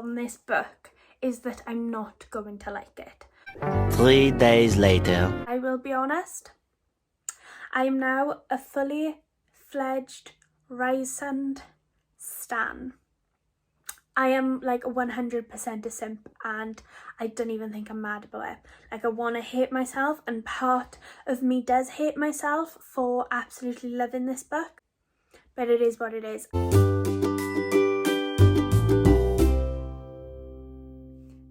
on this book is that I'm not going to like it. 3 days later. I will be honest, I am now a fully fledged Rhysand stan. I am like 100% a simp, and I don't even think I'm mad about it. Like, I want to hate myself, and part of me does hate myself for absolutely loving this book, but it is what it is.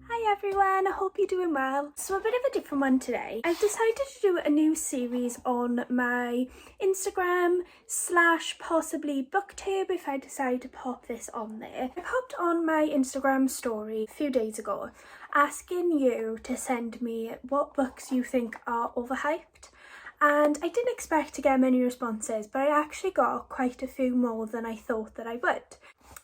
Hi everyone, I hope you're doing well. So a bit of a different one today. I've decided to do a new series on my Instagram / possibly booktube if I decide to pop this on there. I popped on my Instagram story a few days ago asking you to send me what books you think are overhyped. And I didn't expect to get many responses, but I actually got quite a few more than I thought that I would.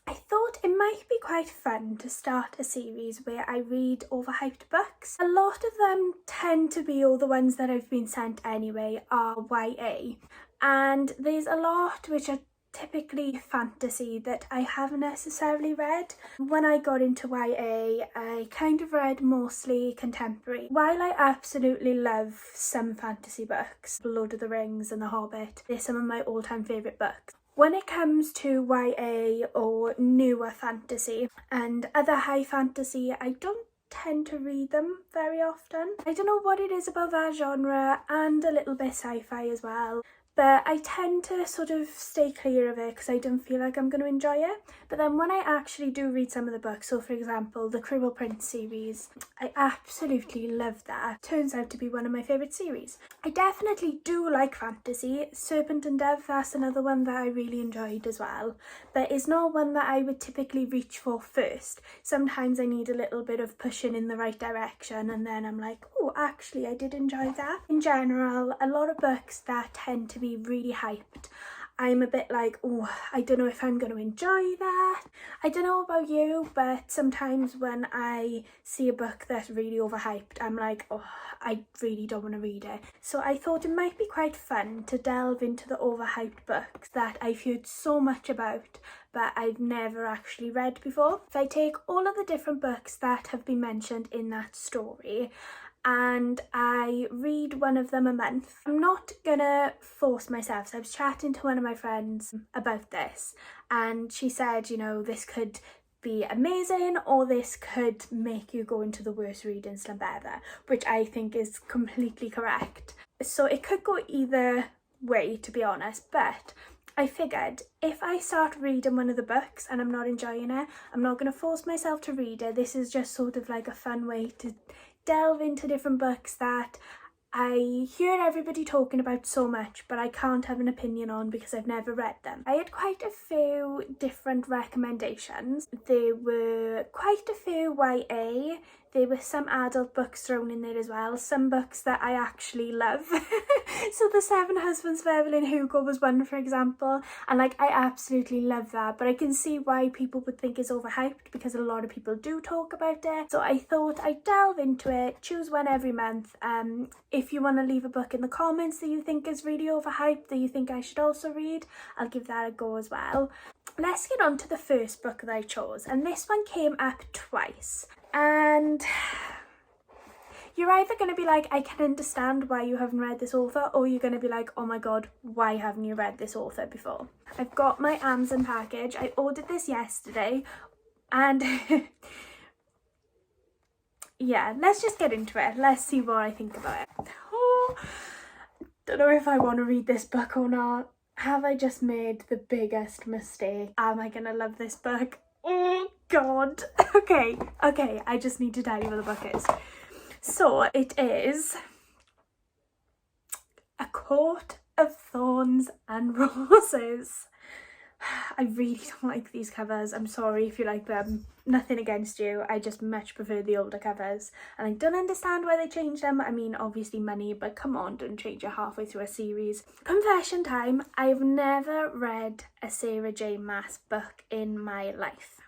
I thought it might be quite fun to start a series where I read overhyped books. A lot of them tend to be, all the ones that I've been sent anyway, are YA. And there's a lot which are typically fantasy that I haven't necessarily read. When I got into YA, I kind of read mostly contemporary. While I absolutely love some fantasy books, Lord of the Rings and The Hobbit, they're some of my all-time favourite books. When it comes to YA or newer fantasy and other high fantasy, I don't tend to read them very often. I don't know what it is about that genre, and a little bit sci-fi as well, but I tend to sort of stay clear of it because I don't feel like I'm going to enjoy it. But then when I actually do read some of the books, so for example the Cruel Prince series, I absolutely love that. Turns out to be one of my favourite series. I definitely do like fantasy. Serpent and Dove, that's another one that I really enjoyed as well, but it's not one that I would typically reach for first. Sometimes I need a little bit of pushing in the right direction, and then I'm like, oh, actually I did enjoy that. In general, a lot of books that tend to be really hyped, I'm a bit like, oh, I don't know if I'm going to enjoy that. I don't know about you, but sometimes when I see a book that's really overhyped, I'm like, oh, I really don't want to read it. So I thought it might be quite fun to delve into the overhyped books that I've heard so much about but I've never actually read before. If I take all of the different books that have been mentioned in that story and I read one of them a month, I'm not gonna force myself. So I was chatting to one of my friends about this, and she said, you know, this could be amazing or this could make you go into the worst reading slump ever, which I think is completely correct. So it could go either way, to be honest, but I figured if I start reading one of the books and I'm not enjoying it, I'm not going to force myself to read it. This is just sort of like a fun way to delve into different books that I hear everybody talking about so much, but I can't have an opinion on because I've never read them. I had quite a few different recommendations. There were quite a few YA. There were some adult books thrown in there as well, some books that I actually love. So The Seven Husbands of Evelyn Hugo was one, for example, and like I absolutely love that, but I can see why people would think it's overhyped because a lot of people do talk about it. So I thought I'd delve into it, choose one every month. If you want to leave a book in the comments that you think is really overhyped, that you think I should also read, I'll give that a go as well. Let's get on to the first book that I chose, and this one came up twice. And you're either going to be like, I can understand why you haven't read this author, or you're going to be like, oh my god, why haven't you read this author before? I've got my Amazon package. I ordered this yesterday, and yeah, let's just get into it. Let's see what I think about it. Oh, don't know if I want to read this book or not. Have I just made the biggest mistake? Am I going to love this book? Oh god. Okay, I just need to tell you what the book is. So it is A Court of Thorns and Roses. I really don't like these covers. I'm sorry if you like them. Nothing against you. I just much prefer the older covers. And I don't understand why they changed them. I mean, obviously money, but come on, don't change it halfway through a series. Confession time. I've never read a Sarah J Maas book in my life.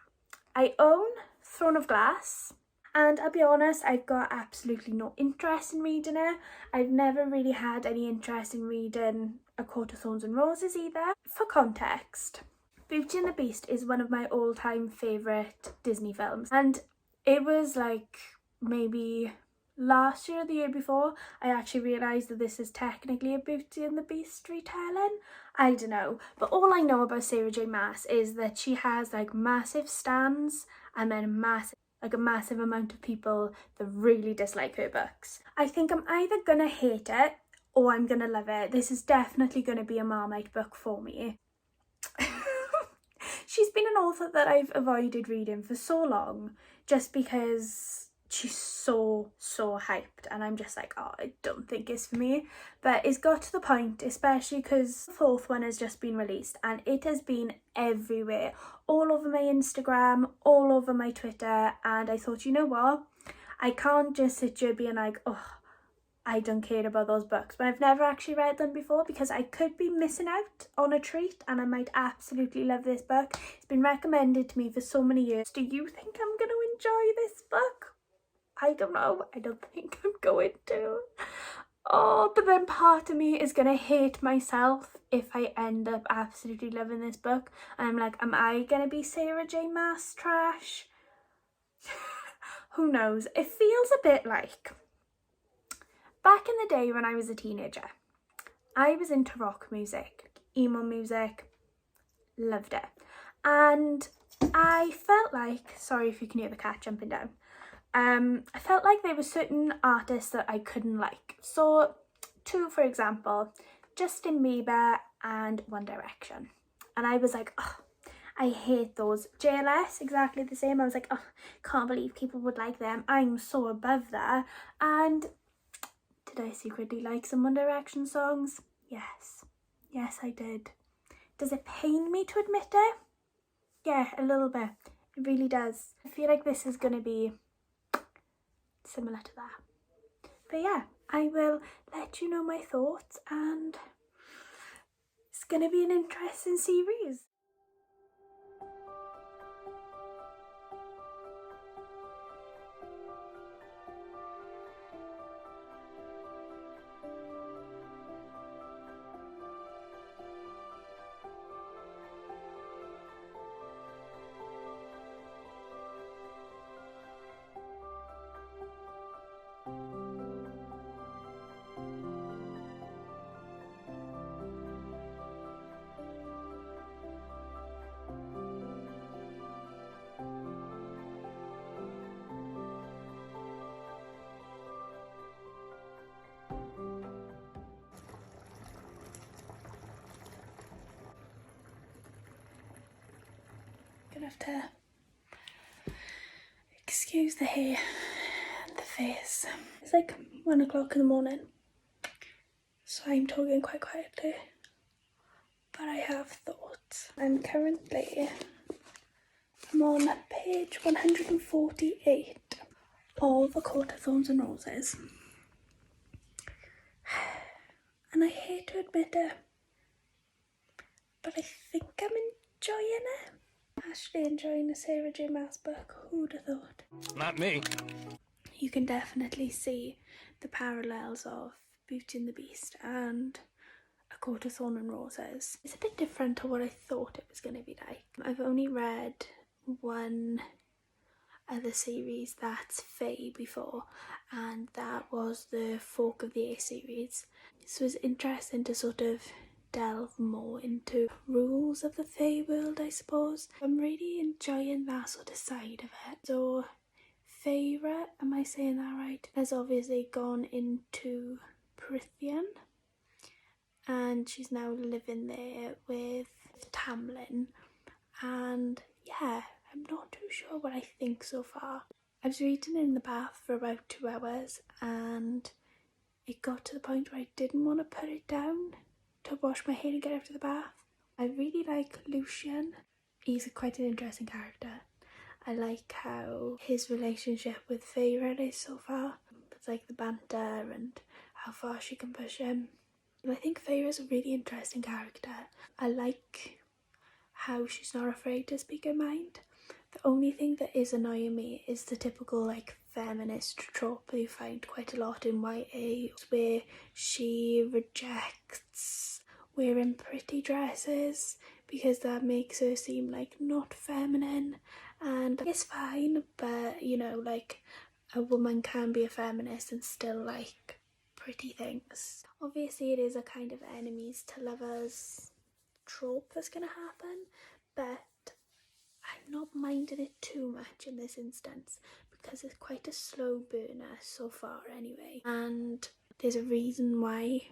I own Throne of Glass, and I'll be honest, I've got absolutely no interest in reading it. I've never really had any interest in reading A Court of Thorns and Roses either. For context, Beauty and the Beast is one of my all-time favourite Disney films, and it was like maybe last year or the year before I actually realised that this is technically a Beauty and the Beast retelling. I don't know, but all I know about Sarah J Maas is that she has like massive stans and then a massive amount of people that really dislike her books. I think I'm either gonna hate it or I'm gonna love it. This is definitely gonna be a Marmite book for me. She's been an author that I've avoided reading for so long just because she's so hyped, and I'm just like, oh, I don't think it's for me. But it's got to the point, especially because the 4th one has just been released and it has been everywhere, all over my Instagram, all over my Twitter, and I thought, you know what, I can't just sit here being like, oh, I don't care about those books when I've never actually read them before, because I could be missing out on a treat and I might absolutely love this book. It's been recommended to me for so many years. Do you think I'm going to enjoy this book? I don't know. I don't think I'm going to. Oh, but then part of me is going to hate myself if I end up absolutely loving this book. And I'm like, am I going to be Sarah J Maas trash? Who knows? It feels a bit like back in the day when I was a teenager, I was into rock music, emo music, loved it. And I felt like, sorry if you can hear the cat jumping down, I felt like there were certain artists that I couldn't like. So, two for example, Justin Bieber and One Direction. And I was like, oh, I hate those. JLS, exactly the same. I was like, oh, can't believe people would like them. I'm so above that. And did I secretly like some One Direction songs? Yes. Yes, I did. Does it pain me to admit it? Yeah, a little bit. It really does. I feel like this is going to be similar to that. But yeah, I will let you know my thoughts, and it's going to be an interesting series. Gonna have to excuse the hair and the face. It's like 1 o'clock in the morning, so I'm talking quite quietly, but I have thoughts. I'm on page 148 of A Court of Thorns and Roses, and I hate to admit it, but I think I'm enjoying it. Actually enjoying a Sarah J Maas book. Who'd have thought? Not me. You can definitely see the parallels of Beauty and the Beast and A Court of Thorns and Roses. It's a bit different to what I thought it was going to be like. I've only read one other series that's Fae before, and that was the Folk of the Air series. So it's interesting to sort of delve more into rules of the Fae world, I suppose. I'm really enjoying that sort of side of it. So Feyre, am I saying that right, has obviously gone into Prythian, and she's now living there with Tamlin, and yeah, I'm not too sure what I think so far. I was reading in the bath for about 2 hours, and it got to the point where I didn't want to put it down to wash my hair and get out of the bath. I really like Lucian. He's quite an interesting character. I like how his relationship with Feyre is so far. It's like the banter and how far she can push him. And I think Feyre is a really interesting character. I like how she's not afraid to speak her mind. The only thing that is annoying me is the typical like feminist trope that you find quite a lot in YA, where she rejects wearing pretty dresses because that makes her seem like not feminine, and it's fine, but you know, like a woman can be a feminist and still like pretty things. Obviously it is a kind of enemies to lovers trope that's gonna happen, but I'm not minding it too much in this instance because it's quite a slow burner so far anyway, and there's a reason why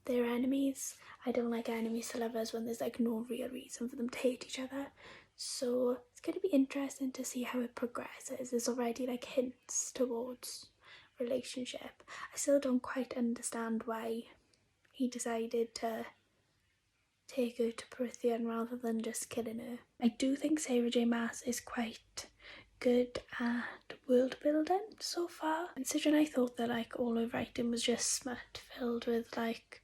they're enemies. I don't like enemies to lovers when there's like no real reason for them to hate each other. So it's going to be interesting to see how it progresses. There's already like hints towards relationship. I still don't quite understand why he decided to take her to Prithian rather than just killing her. I do think Sarah J Maas is quite good at world building so far, considering I thought that like all her writing was just smut filled with like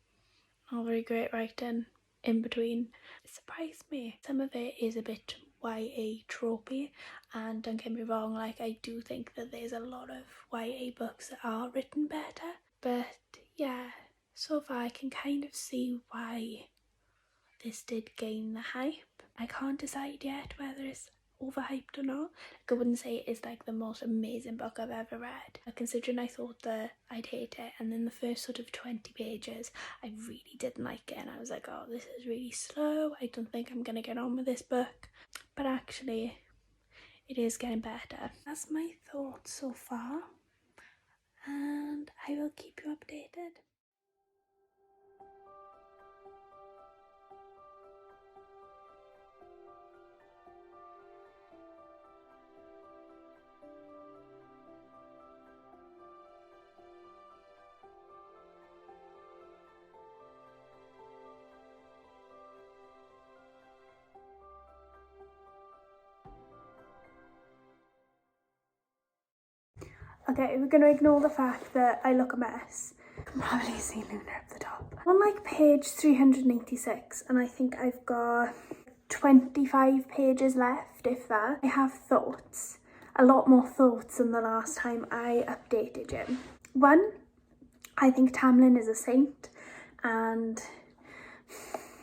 not very great writing in between. It surprised me. Some of it is a bit YA tropey, and don't get me wrong, like I do think that there's a lot of YA books that are written better, but yeah, so far I can kind of see why this did gain the hype. I can't decide yet whether it's overhyped or not. Like, I wouldn't say it is like the most amazing book I've ever read, but considering I thought that I'd hate it, and then the first sort of 20 pages I really didn't like it, and I was like, oh, this is really slow, I don't think I'm gonna get on with this book. But actually it is getting better. That's my thoughts so far, and I will keep you updated. Okay, we're going to ignore the fact that I look a mess. You can probably see Luna up the top. I'm on like page 386, and I think I've got 25 pages left, if that. I have thoughts, a lot more thoughts than the last time I updated you. One, I think Tamlin is a saint, and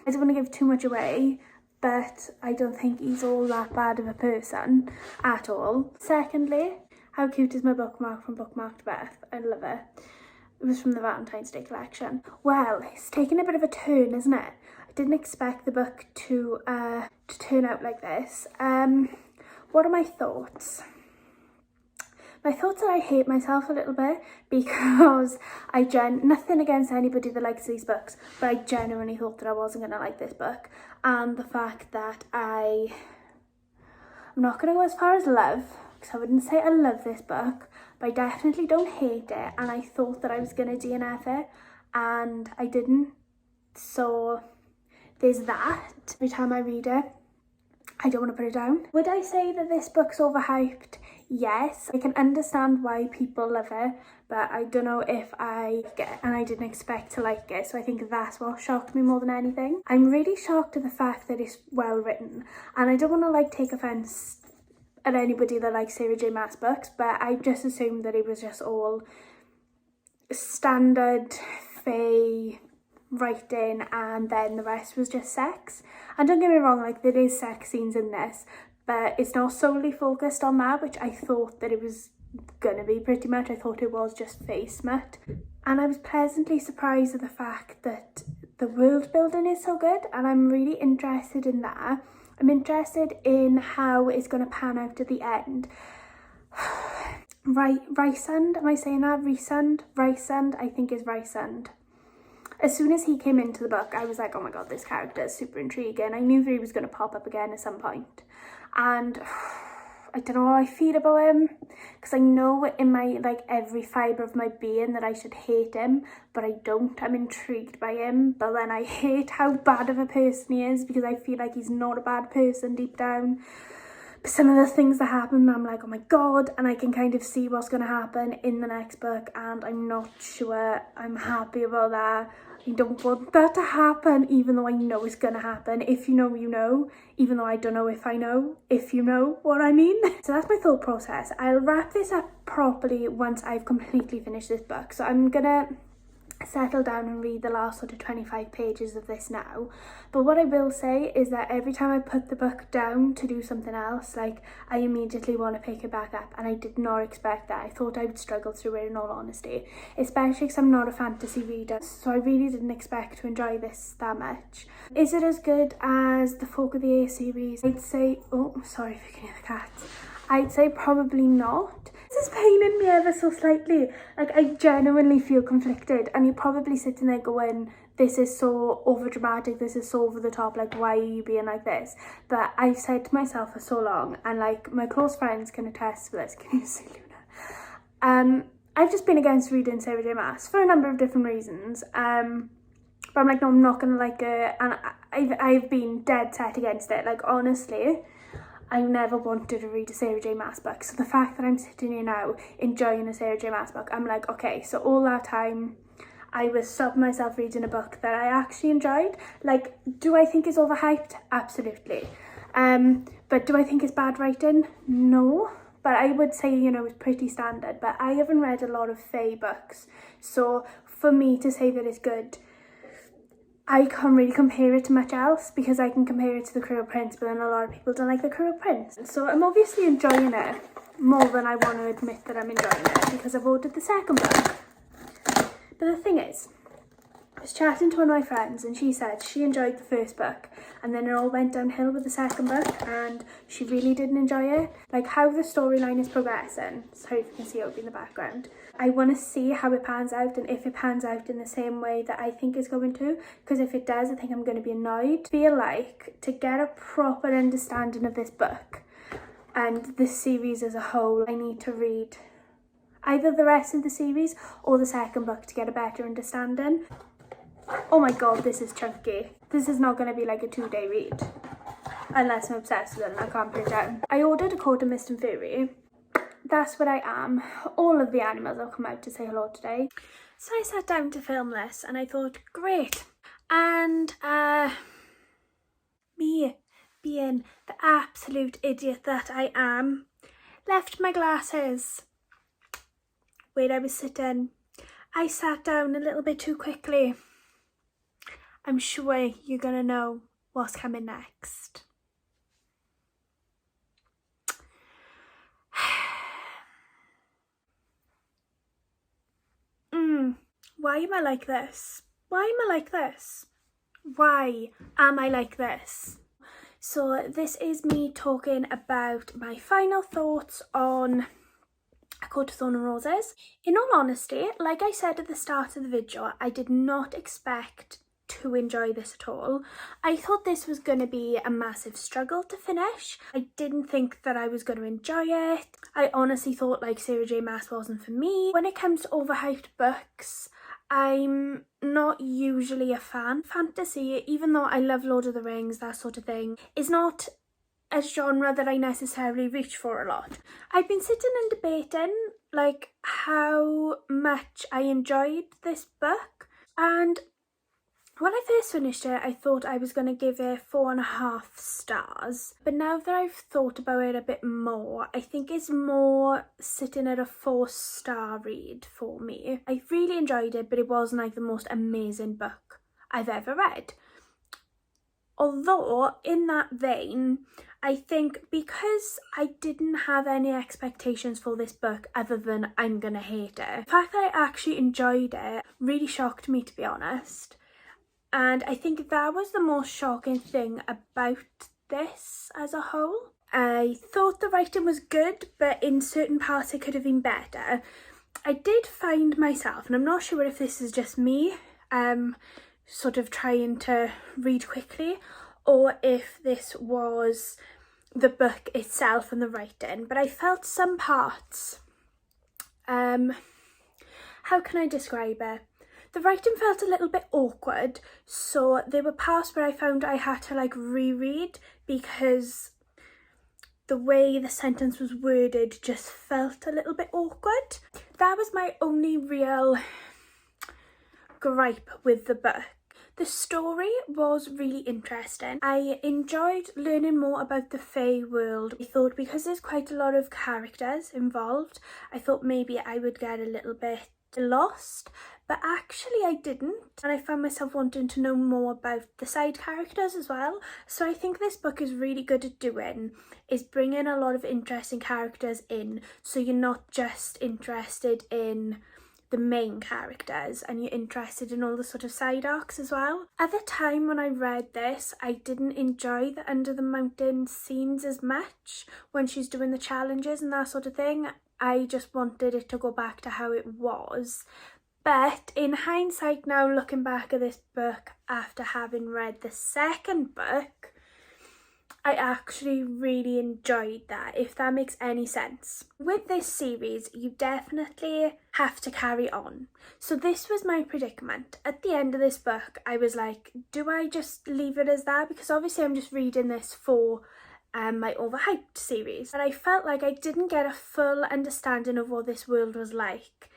I don't want to give too much away, but I don't think he's all that bad of a person at all. Secondly, how cute is my bookmark from Bookmarked Beth? I love it. It was from the Valentine's Day collection. Well, it's taken a bit of a turn, isn't it? I didn't expect the book to turn out like this. What are my thoughts? My thoughts are I hate myself a little bit because nothing against anybody that likes these books, but I genuinely thought that I wasn't going to like this book. And the fact that I'm not going to go as far as love, because I wouldn't say I love this book, but I definitely don't hate it, and I thought that I was going to DNF it, and I didn't. So there's that. Every time I read it, I don't want to put it down. Would I say that this book's overhyped? Yes. I can understand why people love it, but I don't know if I get it, and I didn't expect to like it, so I think that's what shocked me more than anything. I'm really shocked at the fact that it's well written, and I don't want to like take offence at anybody that likes Sarah J Maas books, but I just assumed that it was just all standard fae writing and then the rest was just sex. And don't get me wrong, like there is sex scenes in this, but it's not solely focused on that, which I thought that it was gonna be pretty much. I thought it was just fae smut, and I was pleasantly surprised at the fact that the world building is so good, and I'm really interested in that. I'm interested in how it's going to pan out at the end. Rhysand, am I saying that? Rhysand, I think is Rhysand. As soon as he came into the book, I was like, oh my god, this character is super intriguing. I knew that he was going to pop up again at some point. And I don't know how I feel about him, because I know in my, like, every fibre of my being that I should hate him, but I don't. I'm intrigued by him, but then I hate how bad of a person he is, because I feel like he's not a bad person deep down. But some of the things that happen, I'm like, oh my god, and I can kind of see what's going to happen in the next book, and I'm not sure I'm happy about that. I don't want that to happen, even though I know it's going to happen. If you know, you know, even though I don't know if I know, if you know what I mean. So that's my thought process. I'll wrap this up properly once I've completely finished this book. So I'm gonna settle down and read the last sort of 25 pages of this now. But what I will say is that every time I put the book down to do something else, like, I immediately want to pick it back up, and I did not expect that. I thought I would struggle through it, in all honesty, especially because I'm not a fantasy reader, so I really didn't expect to enjoy this that much. Is it as good as the Folk of the Air series? I'd say, oh, sorry if you can hear the cats. I'd say probably not. This is paining me ever so slightly. Like, I genuinely feel conflicted, and you're probably sitting there going, this is so over dramatic, this is so over the top, like, why are you being like this? But I've said to myself for so long, and like, my close friends can attest to this. Can you see Luna? I've just been against reading Sarah J Maas for a number of different reasons. But I'm like, no, I'm not gonna like it, and I've been dead set against it. Like, honestly, I never wanted to read a Sarah J Maas book. So the fact that I'm sitting here now enjoying a Sarah J Maas book, I'm like, okay, so all that time I was stopping myself reading a book that I actually enjoyed. Like, do I think it's overhyped? Absolutely. But do I think it's bad writing? No. But I would say, you know, it's pretty standard. But I haven't read a lot of Fae books. So for me to say that it's good, I can't really compare it to much else, because I can compare it to The Cruel Prince, but then a lot of people don't like The Cruel Prince. So I'm obviously enjoying it more than I want to admit that I'm enjoying it, because I've ordered the second book. But the thing is, I was chatting to one of my friends, and she said she enjoyed the first book, and then it all went downhill with the second book, and she really didn't enjoy it. Like, how the storyline is progressing, sorry if you can see it in the background, I want to see how it pans out, and if it pans out in the same way that I think it's going to, because if it does, I think I'm going to be annoyed. I feel like, to get a proper understanding of this book and this series as a whole, I need to read either the rest of the series or the second book to get a better understanding. Oh my god, this is chunky. This is not going to be like a 2-day read, unless I'm obsessed with it and I can't put it down. I ordered A Court of Mist and Fury. That's what I am. All of the animals have come out to say hello today. So I sat down to film this, and I thought, great. And me, being the absolute idiot that I am, left my glasses where I was sitting. I sat down a little bit too quickly. I'm sure you're gonna know what's coming next. Why am I like this? Why am I like this? Why am I like this? So this is me talking about my final thoughts on A Court of Thorn and Roses. In all honesty, like I said at the start of the video, I did not expect to enjoy this at all. I thought this was going to be a massive struggle to finish. I didn't think that I was going to enjoy it. I honestly thought like Sarah J Maas wasn't for me. When it comes to overhyped books, I'm not usually a fan. Fantasy, even though I love Lord of the Rings, that sort of thing, is not a genre that I necessarily reach for a lot. I've been sitting and debating like how much I enjoyed this book, and when I first finished it, I thought I was going to give it 4.5 stars. But now that I've thought about it a bit more, I think it's more sitting at a 4-star read for me. I really enjoyed it, but it wasn't like the most amazing book I've ever read. Although, in that vein, I think because I didn't have any expectations for this book other than I'm going to hate it, the fact that I actually enjoyed it really shocked me, to be honest. And I think that was the most shocking thing about this as a whole. I thought the writing was good, but in certain parts it could have been better. I did find myself, and I'm not sure if this is just me, sort of trying to read quickly, or if this was the book itself and the writing, but I felt some parts, how can I describe it? The writing felt a little bit awkward, so there were parts where I found I had to like reread because the way the sentence was worded just felt a little bit awkward. That was my only real gripe with the book. The story was really interesting. I enjoyed learning more about the Fae world. I thought because there's quite a lot of characters involved, I thought maybe I would get a little bit lost, but actually I didn't, and I found myself wanting to know more about the side characters as well. So I think this book is really good at doing is bringing a lot of interesting characters in, so you're not just interested in the main characters and you're interested in all the sort of side arcs as well. At the time when I read this, I didn't enjoy the Under the Mountain scenes as much when she's doing the challenges and that sort of thing. I just wanted it to go back to how it was. But in hindsight now, looking back at this book after having read the second book, I actually really enjoyed that, if that makes any sense. With this series, you definitely have to carry on. So this was my predicament. At the end of this book, I was like, do I just leave it as that? Because obviously I'm just reading this for my Overhyped series. But I felt like I didn't get a full understanding of what this world was like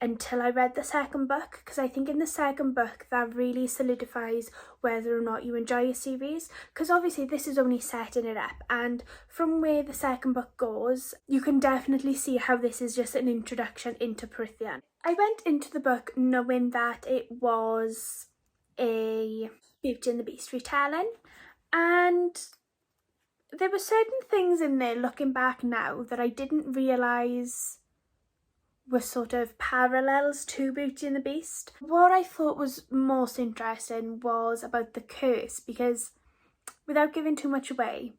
until I read the second book, because I think in the second book that really solidifies whether or not you enjoy a series, because obviously this is only setting it up, and from where the second book goes you can definitely see how this is just an introduction into Prythian. I went into the book knowing that it was a Beauty and the Beast retelling, and there were certain things in there looking back now that I didn't realise were sort of parallels to Beauty and the Beast. What I thought was most interesting was about the curse, because without giving too much away,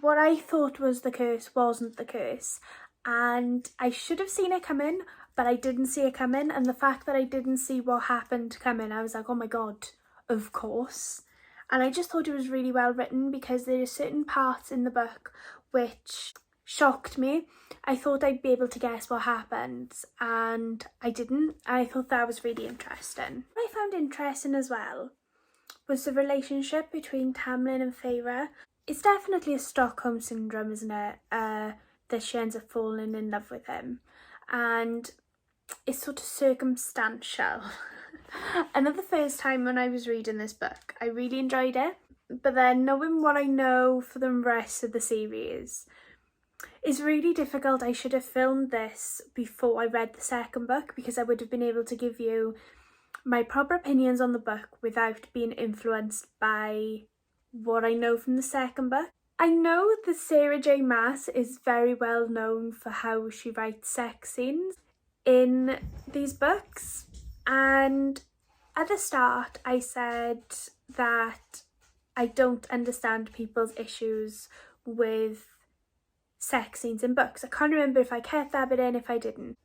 what I thought was the curse wasn't the curse, and I should have seen it coming, but I didn't see it coming. And the fact that I didn't see what happened coming, I was like, oh my god, of course. And I just thought it was really well written, because there are certain parts in the book which shocked me. I thought I'd be able to guess what happens, and I didn't. I thought that was really interesting. What I found interesting as well was the relationship between Tamlin and Feyre. It's definitely a Stockholm syndrome, isn't it? That she ends up falling in love with him, and it's sort of circumstantial. And at the first time when I was reading this book, I really enjoyed it, but then knowing what I know for the rest of the series, it's really difficult. I should have filmed this before I read the second book, because I would have been able to give you my proper opinions on the book without being influenced by what I know from the second book. I know that Sarah J. Maas is very well known for how she writes sex scenes in these books, and at the start I said that I don't understand people's issues with sex scenes in books. I can't remember if I kept that bit in, if I didn't.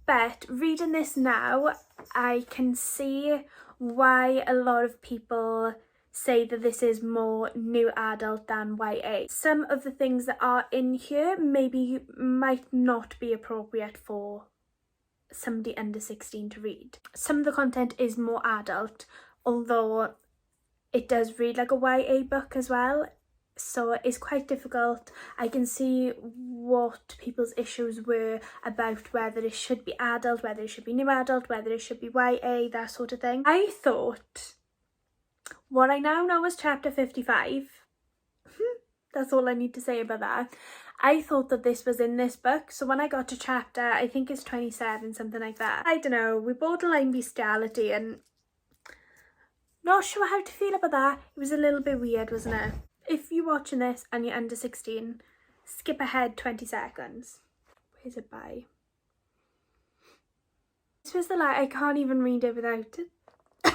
But reading this now, I can see why a lot of people say that this is more new adult than YA. Some of the things that are in here maybe might not be appropriate for somebody under 16 to read. Some of the content is more adult, although it does read like a YA book as well. So it's quite difficult. I can see what people's issues were about whether it should be adult, whether it should be new adult, whether it should be YA, that sort of thing. I thought what I now know is chapter 55. That's all I need to say about that. I thought that this was in this book, so when I got to chapter, I think it's 27, something like that. I don't know, we borderline bestiality, and not sure how to feel about that. It was a little bit weird, wasn't it? If you're watching this and you're under 16, skip ahead 20 seconds. Where's it by? This was the light. I can't even read it without it. See,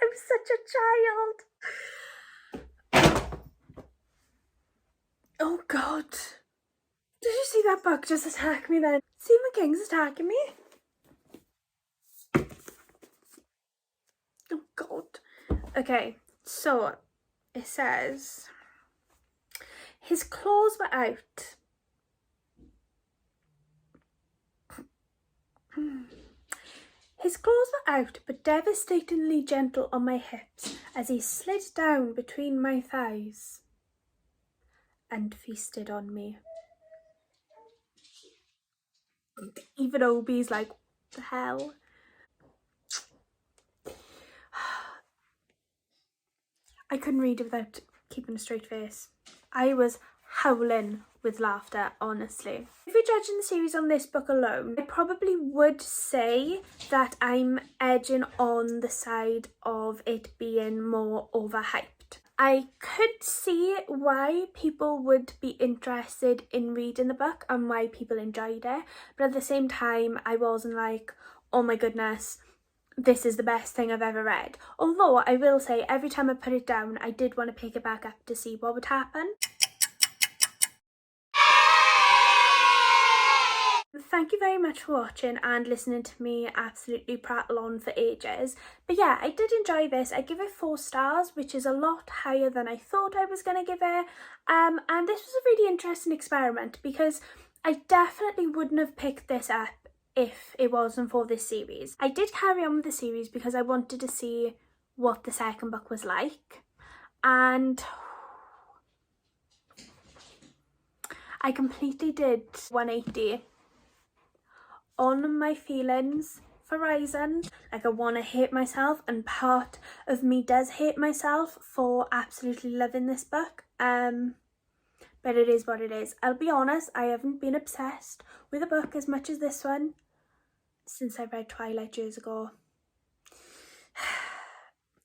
I'm such a child. Oh god. Did you see that bug just attack me then? See my king's attacking me? Oh god. Okay. So, it says, his claws were out. His claws were out, but devastatingly gentle on my hips as he slid down between my thighs and feasted on me. Even Obi's like, what the hell? I couldn't read it without keeping a straight face. I was howling with laughter, honestly. If you're judging the series on this book alone, I probably would say that I'm edging on the side of it being more overhyped. I could see why people would be interested in reading the book and why people enjoyed it, but at the same time I wasn't like, oh my goodness, this is the best thing I've ever read. Although I will say every time I put it down I did want to pick it back up to see what would happen. Thank you very much for watching and listening to me absolutely prattle on for ages. But yeah, I did enjoy this. I give it 4 stars, which is a lot higher than I thought I was going to give it. And this was a really interesting experiment because I definitely wouldn't have picked this up if it wasn't for this series. I did carry on with the series because I wanted to see what the second book was like. And I completely did 180 on my feelings for Rhysand. Like, I want to hate myself, and part of me does hate myself for absolutely loving this book. But it is what it is. I'll be honest, I haven't been obsessed with a book as much as this one since I read Twilight years ago.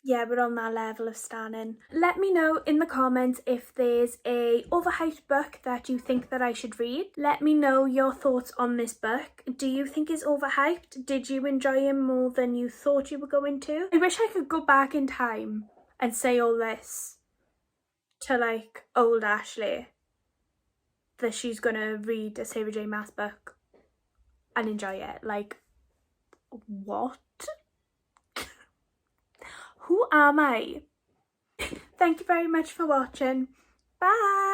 Yeah, we're on that level of stanning. Let me know in the comments if there's a overhyped book that you think that I should read. Let me know your thoughts on this book. Do you think it's overhyped? Did you enjoy him more than you thought you were going to? I wish I could go back in time and say all this to like old Ashley, that she's gonna read a Sarah J Maas book and enjoy it. Like, what? Who am I? Thank you very much for watching. Bye!